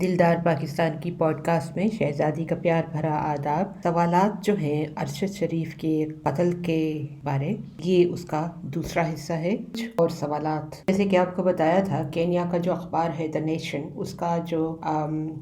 دلدار پاکستان کی pod cost میں شہزادی کا پیار بھرا آداب سوالات جو ہیں ارشد شریف کے قتل کے بارے، یہ اس کا دوسرا حصہ ہے۔ اور سوالات جیسے کہ آپ کو بتایا تھا، کینیا کا جو اخبار ہے دا نیشن، اس کا جو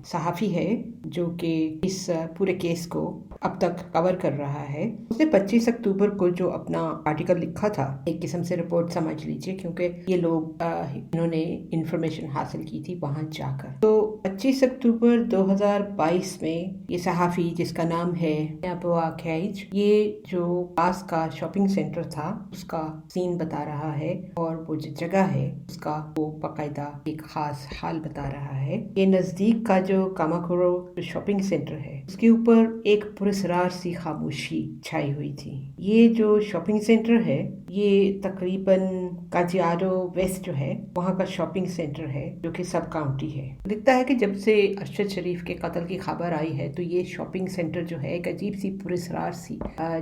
صحافی ہے جو کہ اس پورے کیس کو اب تک کور کر رہا ہے، اس نے 25 اکتوبر کو جو اپنا آرٹیکل لکھا تھا، ایک قسم سے رپورٹ سمجھ لیجئے، کیونکہ یہ لوگ انہوں نے انفارمیشن حاصل کی تھی وہاں جا کر۔ تو 25 اکتوبر 2022 میں یہ صحافی جس کا نام ہے ابوا کھیج، یہ جو پاس کا شاپنگ سینٹر تھا اس کا سین بتا رہا ہے، اور وہ جو جگہ ہے اس کا وہ باقاعدہ ایک خاص حال بتا رہا ہے۔ یہ نزدیک کا جو کاماکورو شاپنگ سینٹر ہے، اس کے اوپر ایک پراسرار سی خاموشی چھائی ہوئی تھی۔ یہ جو شاپنگ سینٹر ہے، یہ تقریباً کاجیاڈو ویسٹ جو ہے وہاں کا شاپنگ سینٹر ہے، جو کہ سب کاؤنٹی ہے۔ لگتا ہے کہ جب سے ارشد شریف کے قتل کی خبر آئی ہے تو یہ شاپنگ سینٹر جو ہے ایک عجیب سی پراسرار سی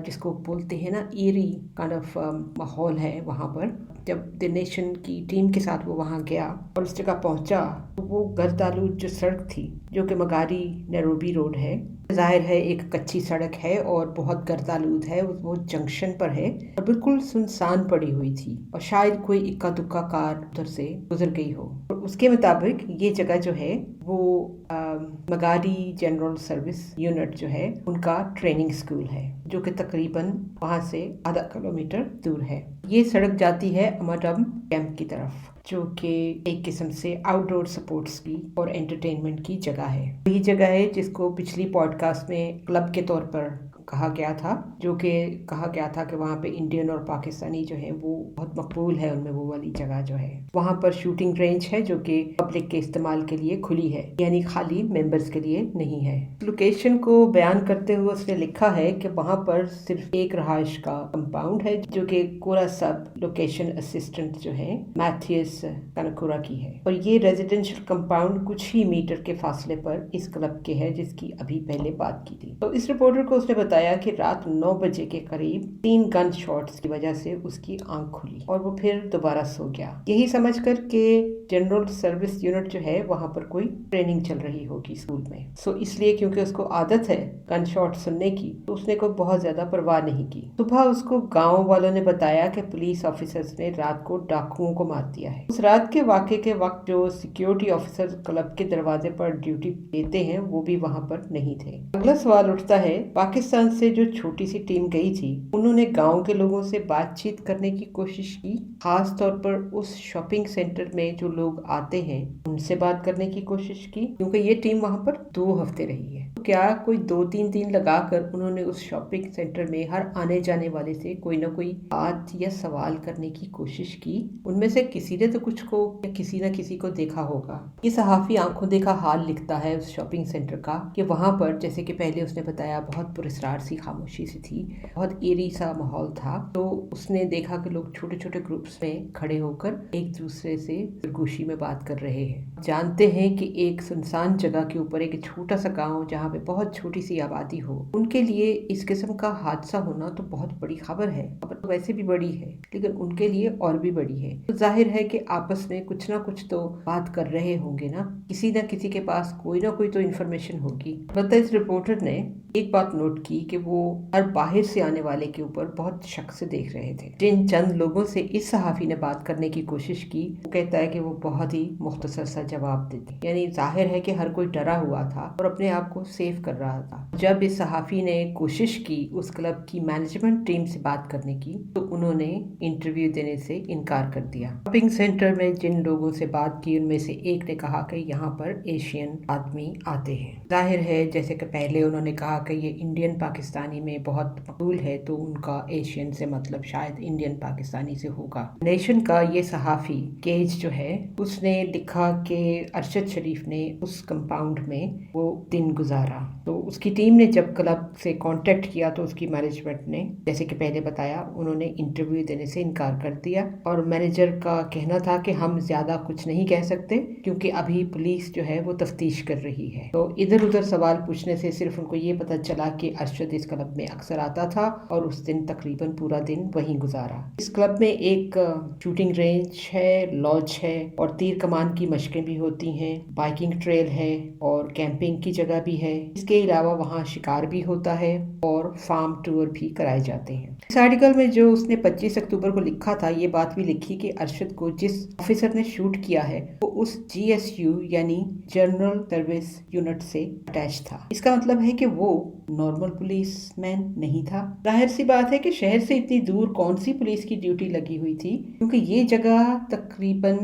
جس کو بولتے ہیں نا ایری کائنڈ آف ماحول ہے وہاں پر۔ جب دی نیشن کی ٹیم کے ساتھ وہ وہاں گیا اور اس جگہ پہنچا تو وہ گردآلود جو سڑک تھی، جو کہ مگاری نیروبی روڈ ہے، ظاہر ہے ایک کچی سڑک ہے اور بہت گردآلود ہے، وہ جنکشن پر ہے اور بالکل سنسان پڑی ہوئی تھی، اور شاید کوئی اکا دکا کار ادھر سے گزر گئی ہو۔ اور اس کے مطابق یہ جگہ جو ہے وہ مگاری جنرل سروس یونٹ جو ہے ان کا ٹریننگ سکول ہے، جو کہ تقریباً وہاں سے آدھا کلومیٹر دور ہے۔ یہ سڑک جاتی ہے اماڈم کیمپ کی طرف، جو کہ ایک قسم سے آؤٹ ڈور سپورٹس کی اور انٹرٹینمنٹ کی جگہ ہے۔ وہی جگہ ہے جس کو پچھلی پوڈ کاسٹ میں کلب کے طور پر کہا گیا تھا، جو کہ کہا گیا تھا کہ وہاں پہ انڈین اور پاکستانی جو ہیں وہ بہت مقبول ہے، ان میں وہ والی جگہ جو ہے۔ وہاں پر شوٹنگ رینج ہے جو کہ پبلک کے استعمال کے لیے کھلی ہے، یعنی خالی ممبرز کے لیے نہیں ہے۔ لوکیشن کو بیان کرتے ہوئے اس نے لکھا ہے کہ وہاں پر صرف ایک رہائش کا کمپاؤنڈ ہے، جو کہ کورا سب لوکیشن اسسٹنٹ جو ہے میتھیوس کنکورا کی ہے، اور یہ ریزیڈینشل کمپاؤنڈ کچھ ہی میٹر کے فاصلے پر اس کلب کے ہے جس کی ابھی پہلے بات کی تھی۔ تو اس رپورٹر کو اس نے بتایا کہ رات 9 بجے کے قریب 3 گن شاٹس کی وجہ سے اس کی آنکھ کھلی اور وہ پھر دوبارہ سو گیا، یہی سمجھ کر کہ جنرل سروس یونٹ جو ہے وہاں پر کوئی ٹریننگ چل رہی ہوگی اسکول میں۔ اس لیے کیونکہ اس کو عادت ہے گن شاٹ سننے کی، تو اس نے کوئی بہت زیادہ پرواہ نہیں کی۔ صبح اس کو گاؤں والوں نے بتایا کہ پولیس آفیسرز نے رات کو ڈاکوؤں کو مار دیا ہے۔ اس رات کے واقعے کے وقت جو سیکیورٹی آفیسر کلب کے دروازے پر ڈیوٹی دیتے ہیں وہ بھی وہاں پر نہیں تھے۔ اگلا سوال اٹھتا ہے، پاکستان سے جو چھوٹی سی ٹیم گئی تھی، انہوں نے گاؤں کے لوگوں سے بات چیت کرنے کی کوشش کی، خاص طور پر اس شاپنگ سینٹر میں جو لوگ آتے ہیں ان سے بات کرنے کی کوشش کی، کیونکہ یہ ٹیم وہاں پر 2 ہفتے رہی ہے۔ کیا کوئی 2-3 دن لگا کر انہوں نے اس شاپنگ سینٹر میں ہر آنے جانے والے سے کوئی نہ کوئی بات یا سوال کرنے کی کوشش کی؟ ان میں سے کسی نے تو کچھ کو یا کسی نہ کسی کو دیکھا ہوگا۔ یہ صحافی آنکھوں دیکھا حال لکھتا ہے اس شاپنگ سینٹر کا، کہ وہاں پر جیسے کہ پہلے اس نے بتایا بہت پراسرار سی خاموشی سی تھی، بہت ایری سا ماحول تھا، تو اس نے دیکھا کہ لوگ چھوٹے چھوٹے گروپس میں کھڑے ہو کر ایک دوسرے سے سرگوشی میں بات کر رہے ہیں۔ جانتے ہیں کہ ایک سنسان جگہ کے اوپر ایک چھوٹا سا گاؤں جہاں پہ بہت چھوٹی سی آبادی ہو، ان کے لیے اس قسم کا حادثہ ہونا تو بہت بڑی خبر ہے، خبر تو ویسے بھی بڑی ہے لیکن ان کے لیے اور بھی بڑی ہے۔ تو ظاہر ہے کہ آپس میں کچھ نہ کچھ تو بات کر رہے ہوں گے نا، کسی نہ کسی کے پاس کوئی نہ کوئی تو انفارمیشن ہوگی۔ البتہ اس رپورٹر نے ایک بات نوٹ کی کہ وہ ہر باہر سے آنے والے کے اوپر بہت شک سے دیکھ رہے تھے۔ جن چند لوگوں سے اس صحافی نے بات کرنے کی کوشش کی، وہ کہتا ہے کہ وہ بہت ہی مختصر سا جواب دیتے، یعنی ظاہر ہے کہ ہر کوئی ڈرا ہوا تھا اور اپنے آپ کو سیف کر رہا تھا۔ جب اس صحافی نے کوشش کی اس کلب کی مینجمنٹ ٹیم سے بات کرنے کی تو انہوں نے انٹرویو دینے سے انکار کر دیا۔ شاپنگ سینٹر میں جن لوگوں سے بات کی ان میں سے ایک نے کہا کہ یہاں پر ایشین آدمی آتے ہیں۔ ظاہر ہے جیسے کہ پہلے انہوں نے کہا کہ یہ انڈین پاکستانی میں بہت مقبول ہے، تو ان کا ایشین سے مطلب شاید انڈین پاکستانی سے ہوگا۔ نیشن کا یہ صحافی کیج جو ہے اس نے لکھا کہ ارشد شریف نے اس کمپاؤنڈ میں وہ دن گزارا، تو اس کی ٹیم نے جب کلب سے کانٹیکٹ کیا تو اس کی مینجمنٹ نے جیسے کہ پہلے بتایا انہوں نے انٹرویو دینے سے انکار کر دیا، اور مینیجر کا کہنا تھا کہ ہم زیادہ کچھ نہیں کہہ سکتے کیونکہ ابھی پولیس جو ہے وہ تفتیش کر رہی ہے۔ تو ادھر ادھر سوال پوچھنے سے صرف ان کو یہ پتہ چلا کہ ارشد ارشد اس کلب میں اکثر آتا تھا اور اس دن تقریباً پورا دن وہیں گزارا۔ اس کلب میں ایک شوٹنگ رینج ہے، لاج ہے اور تیر کمان کی مشقیں بھی ہوتی ہیں، بائکنگ ٹریل ہے اور کیمپنگ کی جگہ بھی ہے۔ اس کے علاوہ وہاں شکار بھی ہوتا ہے اور فارم ٹور بھی کرائے جاتے ہیں۔ اس آرٹیکل میں جو اس نے 25 اکتوبر کو لکھا تھا، یہ بات بھی لکھی کہ ارشد کو جس آفیسر نے شوٹ کیا ہے وہ اس GSU یعنی جنرل سروس یونٹ سے اٹیچ تھا۔ اس کا مطلب ہے کہ وہ نارمل پولیس مین نہیں تھا۔ ظاہر سی بات ہے کہ شہر سے اتنی دور کون سی پولیس کی ڈیوٹی لگی ہوئی تھی، کیونکہ یہ جگہ تقریباً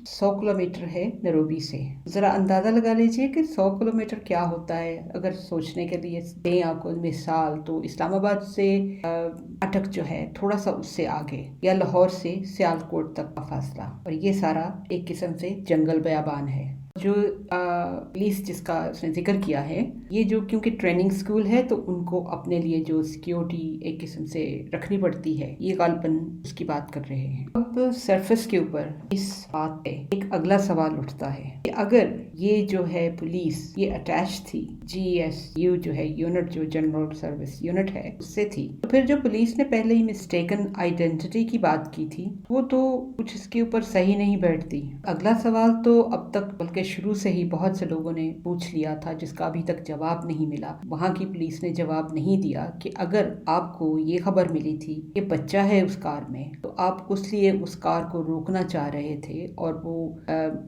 100 کلومیٹر ہے نیروبی سے۔ ذرا اندازہ لگا لیجئے کہ 100 کلومیٹر کیا ہوتا ہے۔ اگر سوچنے کے لیے دیں آپ کو مثال، تو اسلام آباد سے اٹک جو ہے تھوڑا سا اس سے آگے، یا لاہور سے سیالکوٹ تک کا فاصلہ، اور یہ سارا ایک قسم سے جنگل بیابان ہے۔ جو پولیس جس کا اس نے ذکر کیا ہے، یہ جو کیونکہ ٹریننگ سکول ہے تو ان کو اپنے لیے جو سیکیورٹی ایک قسم سے رکھنی پڑتی ہے، یہ غالباً اس کی بات کر رہے ہیں۔ اب سرفس کے اوپر اس بات پہ ایک اگلا سوال اٹھتا ہے کہ اگر یہ جو ہے پولیس یہ اٹیچ تھی GSU جو ہے یونٹ، جو جنرل سروس یونٹ ہے، اس سے تھی، تو پھر جو پولیس نے پہلے ہی مسٹیکن آئیڈینٹی کی بات کی تھی وہ تو کچھ اس کے اوپر صحیح نہیں بیٹھتی۔ اگلا سوال تو اب تک بلکہ شروع سے ہی بہت سے لوگوں نے پوچھ لیا تھا، جس کا ابھی تک جواب نہیں ملا۔ وہاں کی پولیس نے جواب نہیں دیا کہ اگر آپ کو یہ خبر ملی تھی کہ بچہ ہے اس کار میں، تو آپ اس لیے اس کار کو روکنا چاہ رہے تھے اور وہ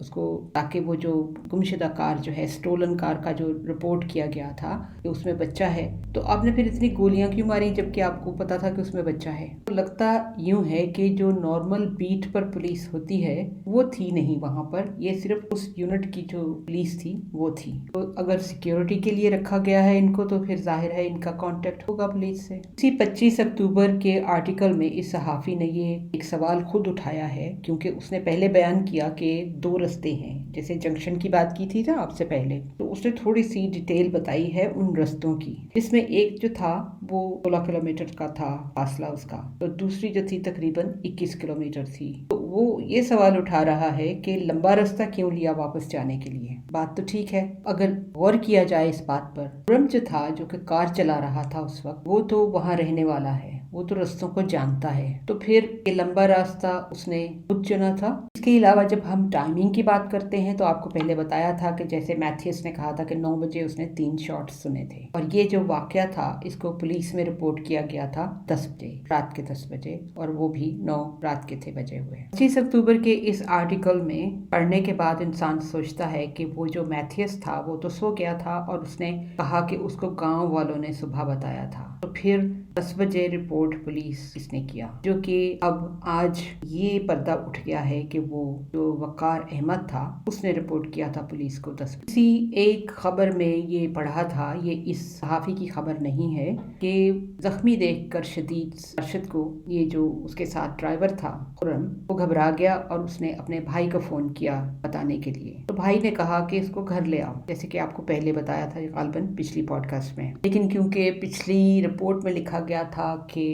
اس کو، تاکہ وہ جو گمشدہ کار جو ہے، سٹولن کار کا جو رپورٹ کیا گیا تھا کہ اس میں بچہ ہے، تو آپ نے پھر اتنی گولیاں کیوں ماری جبکہ آپ کو پتا تھا کہ اس میں بچہ ہے؟ تو لگتا یوں ہے کہ جو نارمل بیٹ پر پولیس ہوتی ہے وہ تھی نہیں وہاں پر، یہ صرف اس یونٹ کی جو پولیس تھی وہ تھی۔ تو اگر سیکیورٹی کے لیے رکھا گیا ہے ان کو، تو پھر ظاہر ہے ان کا کانٹیکٹ ہوگا پولیس سے۔ اسی 25 اکتوبر کے آرٹیکل میں اس صحافی نے یہ ایک سوال خود اٹھایا ہے، کیونکہ اس نے پہلے بیان کیا کہ 2 رستے ہیں، جیسے جنکشن کی بات کی تھی نا آپ سے پہلے، تو اس نے تھوڑی سی ڈیٹیل بتائی ہے ان رستوں کی، جس میں ایک جو تھا وہ 16 کلومیٹر کا تھا فاصلہ اس کا، تو دوسری جو تھی تقریباً 21 کلومیٹر تھی۔ تو وہ یہ سوال اٹھا رہا ہے کہ لمبا رستہ کیوں لیا واپس جانے کے لیے؟ بات تو ٹھیک ہے، اگر غور کیا جائے اس بات پر، خرم جو تھا جو کہ کار چلا رہا تھا اس وقت، وہ تو وہاں رہنے والا ہے، وہ تو رستوں کو جانتا ہے، تو پھر یہ لمبا راستہ اس نے خود چنا تھا۔ اس کے علاوہ جب ہم ٹائمنگ کی بات کرتے ہیں تو آپ کو پہلے بتایا تھا کہ جیسے میتھیس نے کہا تھا کہ 9 بجے اس نے 3 شاٹس سنے تھے، اور یہ جو واقعہ تھا اس کو پولیس میں رپورٹ کیا گیا تھا 10 بجے، رات کے 10 بجے، اور وہ بھی 9 رات کے تھے بجے ہوئے۔ 25 اکتوبر کے اس آرٹیکل میں پڑھنے کے بعد انسان سوچتا ہے کہ وہ جو میتھیس تھا وہ تو سو گیا تھا، اور اس نے کہا کہ اس کو گاؤں والوں نے صبح بتایا تھا، تو پھر 10 بجے رپورٹ پولیس اس نے کیا، جو کہ اب آج یہ پردہ اٹھ گیا ہے کہ وہ جو وقار احمد تھا اس نے رپورٹ کیا تھا پولیس کو 10 بجے۔ اسی ایک خبر میں یہ پڑھا تھا، یہ اس صحافی کی خبر نہیں ہے، کہ زخمی دیکھ کر شدید ارشد کو، یہ جو اس کے ساتھ ڈرائیور تھا خرم، وہ گھبرا گیا اور اس نے اپنے بھائی کو فون کیا بتانے کے لیے، تو بھائی نے کہا کہ اس کو گھر لے آؤ، جیسے کہ آپ کو پہلے بتایا تھا غالباً پچھلی پوڈ کاسٹ میں، لیکن کیونکہ پچھلی رپورٹ میں لکھا گیا تھا کہ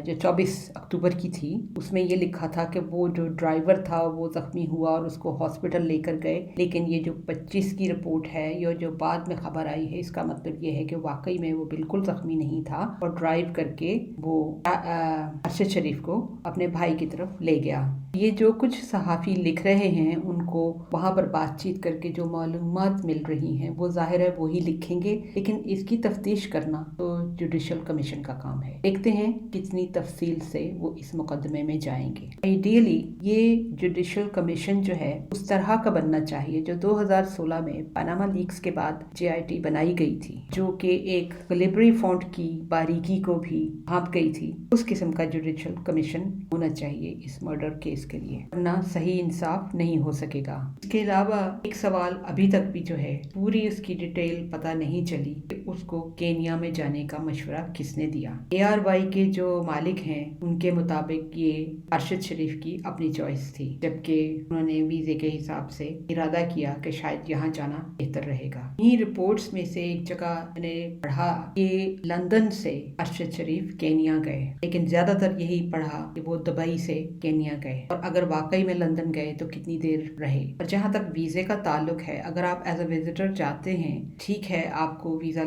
جو 24 اکتوبر کی تھی اس میں یہ لکھا تھا کہ وہ جو ڈرائیور تھا وہ زخمی ہوا اور اس کو ہاسپٹل لے کر گئے، لیکن یہ جو 25 کی رپورٹ ہے، یہ جو بعد میں خبر آئی ہے، اس کا مطلب یہ ہے کہ واقعی میں وہ بالکل زخمی نہیں تھا اور ڈرائیو کر کے وہ ارشد شریف کو اپنے بھائی کی طرف لے گیا۔ یہ جو کچھ صحافی لکھ رہے ہیں ان کو وہاں پر بات چیت کر کے جو معلومات مل رہی ہیں وہ ظاہر ہے وہی لکھیں گے، لیکن اس کی تفتیش کرنا تو جوڈیشل کمیشن کا کام ہے۔ دیکھتے ہیں کتنی تفصیل سے وہ اس مقدمے میں جائیں گے۔ آئیڈیلی یہ جوڈیشل کمیشن جو ہے اس طرح کا بننا چاہیے جو 2016 میں پاناما لیکس کے بعد JIT بنائی گئی تھی، جو کہ ایک کلیبری فونٹ کی باریکی کو بھی بھانپ گئی تھی۔ اس قسم کا جوڈیشل کمیشن ہونا چاہیے اس مرڈر کیس کے لیے، ورنہ صحیح انصاف نہیں ہو سکے گا۔ اس کے علاوہ ایک سوال ابھی تک بھی جو ہے پوری اس کی ڈیٹیل پتہ نہیں چلی کہ اس کو کینیا میں جانے کا مشورہ کس نے دیا۔ ARY کے جو مالک ہیں ان کے مطابق یہ ارشد شریف کی اپنی چوائس تھی، جبکہ انہوں نے ویزے کے حساب سے ارادہ کیا کہ شاید یہاں جانا بہتر رہے گا۔ انہی رپورٹس میں سے ایک جگہ میں نے پڑھا کہ لندن سے ارشد شریف کینیا گئے، لیکن زیادہ تر یہی پڑھا کہ وہ دبئی سے کینیا گئے، اور اگر واقعی میں لندن گئے تو کتنی دیر رہے۔ اور جہاں تک ویزے کا تعلق ہے، اگر آپ ایز اے وزٹر جاتے ہیں، ٹھیک ہے آپ کو ویزا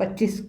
25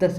10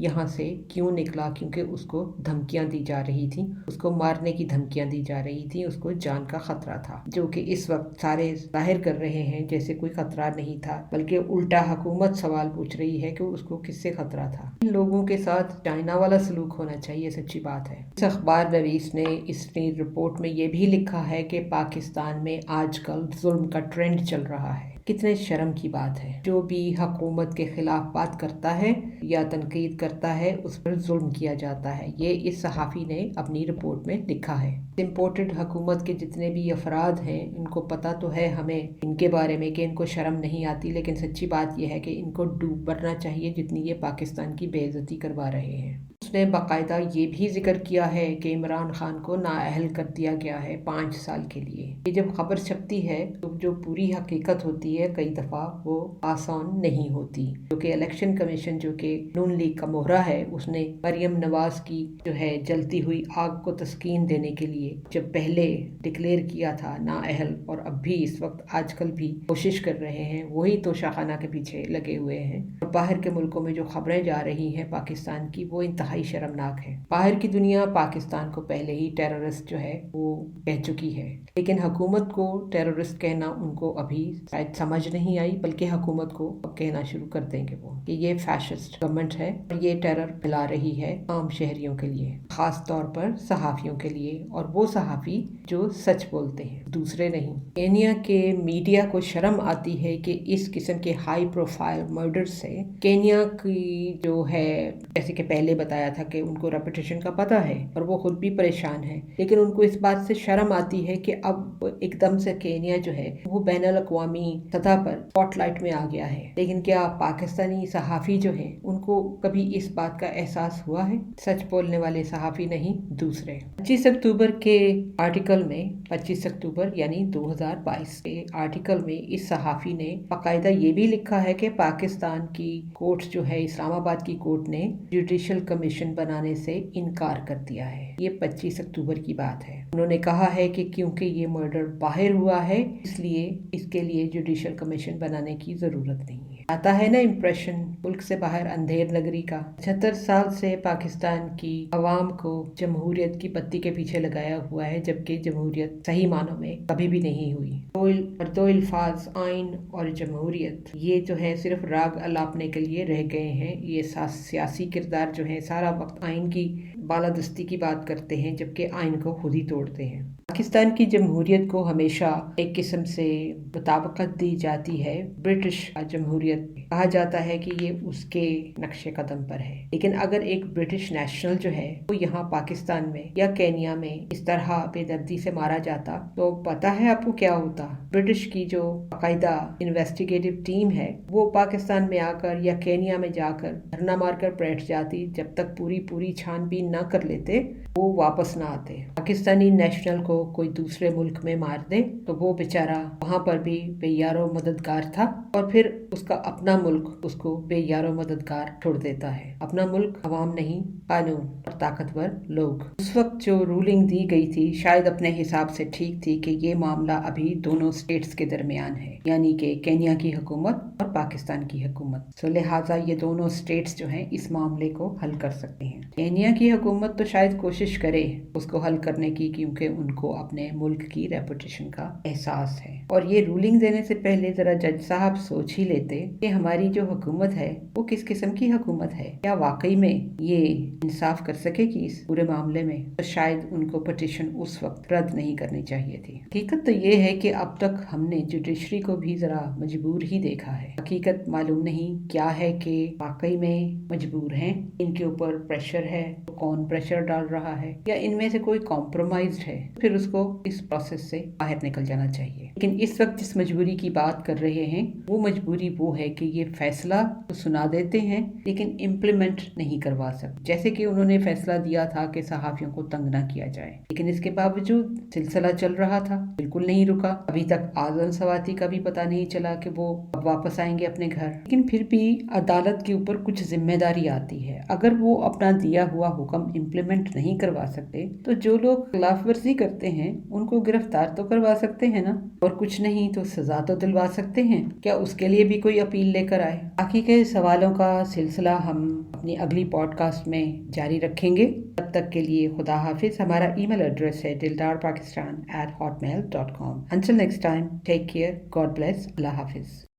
یہاں سے کیوں نکلا، کیونکہ اس کو دھمکیاں دی جا رہی تھیں، اس کو مارنے کی دھمکیاں دی جا رہی تھیں، اس کو جان کا خطرہ تھا، جو کہ اس وقت سارے ظاہر کر رہے ہیں جیسے کوئی خطرہ نہیں تھا، بلکہ الٹا حکومت سوال پوچھ رہی ہے کہ اس کو کس سے خطرہ تھا۔ ان لوگوں کے ساتھ چائنا والا سلوک ہونا چاہیے، سچی بات ہے۔ اس اخبار نویس نے اس رپورٹ میں یہ بھی لکھا ہے کہ پاکستان میں آج کل ظلم کا ٹرینڈ چل رہا ہے۔ کتنے شرم کی بات ہے، جو بھی حکومت کے خلاف بات کرتا ہے یا تنقید کرتا ہے اس پر ظلم کیا جاتا ہے۔ یہ اس صحافی نے اپنی رپورٹ میں لکھا ہے۔ امپورٹڈ حکومت کے جتنے بھی افراد ہیں ان کو پتہ تو ہے ہمیں ان کے بارے میں کہ ان کو شرم نہیں آتی، لیکن سچی بات یہ ہے کہ ان کو ڈوب مرنا چاہیے جتنی یہ پاکستان کی بے عزتی کروا رہے ہیں۔ اس نے باقاعدہ یہ بھی ذکر کیا ہے کہ عمران خان کو نااہل کر دیا گیا ہے 5 سال کے لیے۔ یہ جب خبر چھپتی ہے تو جو پوری حقیقت ہوتی ہے کئی دفعہ وہ آسان نہیں ہوتی، کیونکہ الیکشن کمیشن جو کہ نون لیگ کا مہرہ ہے، اس نے مریم نواز کی جو ہے جلتی ہوئی آگ کو تسکین دینے کے لیے جب پہلے ڈکلیئر کیا تھا نااہل، اور اب بھی اس وقت آج کل بھی کوشش کر رہے ہیں، وہی توشہ خانہ کے پیچھے لگے ہوئے ہیں۔ اور باہر کے ملکوں میں جو خبریں جا رہی ہیں پاکستان کی وہ انتہائی شرمناک ہے۔ باہر کی دنیا پاکستان کو پہلے ہی ٹیررسٹ جو ہے وہ کہہ چکی ہے، لیکن حکومت کو ٹیررسٹ کہنا ان کو ابھی شاید سمجھ نہیں آئی، بلکہ حکومت کو اب کہنا شروع کر دیں گے وہ کہ یہ فیشسٹ گورنمنٹ ہے اور یہ ٹیرر پھیلا رہی ہے عام شہریوں کے لیے، خاص طور پر صحافیوں کے لیے، اور وہ صحافی جو سچ بولتے ہیں، دوسرے نہیں۔ کینیا کے میڈیا کو شرم آتی ہے کہ اس قسم کے ہائی پروفائل مرڈر سے کینیا کی جو ہے، جیسے کہ پہلے بتایا تھا کہ ان کو ریپوٹیشن کا پتہ ہے اور وہ خود بھی پریشان ہے، لیکن ان کو اس بات سے شرم آتی ہے کہ اب ایک دم سے کینیا جو ہے وہ بین الاقوامی سطح پر اسپاٹ لائٹ میں آ گیا ہے۔ لیکن کیا پاکستانی صحافی جو ہیں ان کو کبھی اس بات کا احساس ہوا ہے؟ سچ بولنے والے صحافی نہیں، دوسرے۔ 25 اکتوبر کے آرٹیکل میں، 25 اکتوبر یعنی 2022 کے آرٹیکل میں اس صحافی نے باقاعدہ یہ بھی لکھا ہے کہ پاکستان کی کورٹ جو ہے، اسلام آباد کی کورٹ نے جوڈیشل کمیشن بنانے سے انکار کر دیا ہے۔ یہ 25 اکتوبر کی بات ہے۔ انہوں نے کہا ہے کہ کیونکہ یہ مرڈر باہر ہوا ہے اس لیے اس کے لیے جوڈیشل کمیشن بنانے کی ضرورت نہیں ہے۔ آتا ہے نا امپریشن ملک سے باہر اندھیر نگری کا۔ 76 سال سے پاکستان کی عوام کو جمہوریت کی بتی کے پیچھے لگایا ہوا ہے، جبکہ جمہوریت صحیح معنوں میں کبھی بھی نہیں ہوئی۔ دو الفاظ آئین اور جمہوریت، یہ جو ہے صرف راگ الاپنے کے لیے رہ گئے ہیں۔ یہ سیاسی کردار جو ہے سارا وقت آئین کی بالادستی کی بات کرتے ہیں، جبکہ آئین کو خود ہی توڑتے ہیں۔ پاکستان کی جمہوریت کو ہمیشہ ایک قسم سے مطابقت دی جاتی ہے برٹش جمہوریت، کہا جاتا ہے کہ یہ اس کے نقش قدم پر ہے، لیکن اگر ایک برٹش نیشنل جو ہے وہ یہاں پاکستان میں یا کینیا میں اس طرح بے دردی سے مارا جاتا تو پتہ ہے آپ کو کیا ہوتا؟ برٹش کی جو باقاعدہ انویسٹیگیٹو ٹیم ہے وہ پاکستان میں آ کر یا کینیا میں جا کر دھرنا مار کر بیٹھ جاتی، جب تک پوری چھان بین نہ کر لیتے وہ واپس نہ آتے۔ پاکستانی نیشنل کو کوئی دوسرے ملک میں مار دے تو وہ بیچارہ وہاں پر بھی بے یار و مددگار تھا، اور پھر اس کا اپنا ملک اس کو بے یار و مددگار چھوڑ دیتا ہے۔ اپنا ملک عوام نہیں، قانون اور طاقتور لوگ۔ اس وقت جو رولنگ دی گئی تھی شاید اپنے حساب سے ٹھیک تھی کہ یہ معاملہ ابھی دونوں سٹیٹس کے درمیان ہے، یعنی کہ کینیا کی حکومت اور پاکستان کی حکومت، سو لہٰذا یہ دونوں سٹیٹس جو ہیں اس معاملے کو حل کر سکتے ہیں۔ کینیا کی حکومت تو شاید کوشش کرے اس کو حل کرنے کی، کیونکہ ان کو اپنے ملک کی ریپوٹیشن کا احساس ہے۔ اور یہ رولنگ دینے سے پہلے ذرا جج صاحب سوچ ہی لیتے کہ ہماری جو حکومت ہے وہ کس قسم کی حکومت ہے، کیا واقعی میں یہ انصاف کر سکے گی اس پورے معاملے میں، تو شاید ان کو پٹیشن اس وقت رد نہیں کرنی چاہیے تھی۔ حقیقت تو یہ ہے کہ اب تک ہم نے جوڈیشری کو بھی ذرا مجبور ہی دیکھا ہے۔ حقیقت معلوم نہیں کیا ہے کہ واقعی میں مجبور ہیں، ان کے اوپر پریشر ہے، کون پریشر ڈال رہا ہے، یا ان میں سے کوئی کمپرومائزڈ ہے، پھر اس کو اس پروسیس سے باہر نکل جانا چاہیے۔ لیکن اس وقت جس مجبوری کی بات کر رہے ہیں وہ مجبوری وہ ہے کہ یہ فیصلہ تو سنا دیتے ہیں لیکن امپلیمنٹ نہیں کروا سکتے۔ جیسے کہ انہوں نے فیصلہ دیا تھا کہ صحافیوں کو تنگ نہ کیا جائے، لیکن اس کے باوجود سلسلہ چل رہا تھا، بالکل نہیں رکا۔ ابھی تک اعظم سواتی کا بھی پتہ نہیں چلا کہ وہ اب واپس آئیں گے اپنے گھر، لیکن پھر بھی عدالت کے اوپر کچھ ذمہ داری آتی ہے۔ اگر وہ اپنا دیا ہوا حکم امپلیمنٹ نہیں کروا سکتے تو جو لوگ خلاف ورزی کرتے ہیں ان کو گرفتار تو کروا سکتے ہیں نا، اور کچھ کچھ نہیں تو سزا تو دلوا سکتے ہیں، کیا اس کے لیے بھی کوئی اپیل لے کر آئے؟ باقی کے سوالوں کا سلسلہ ہم اپنی اگلی پوڈ کاسٹ میں جاری رکھیں گے۔ تب تک کے لیے خدا حافظ۔ ہمارا ای میل ایڈریس ہے dildarpakistan@hotmail.com۔ Until next time, take care, God bless, اللہ حافظ۔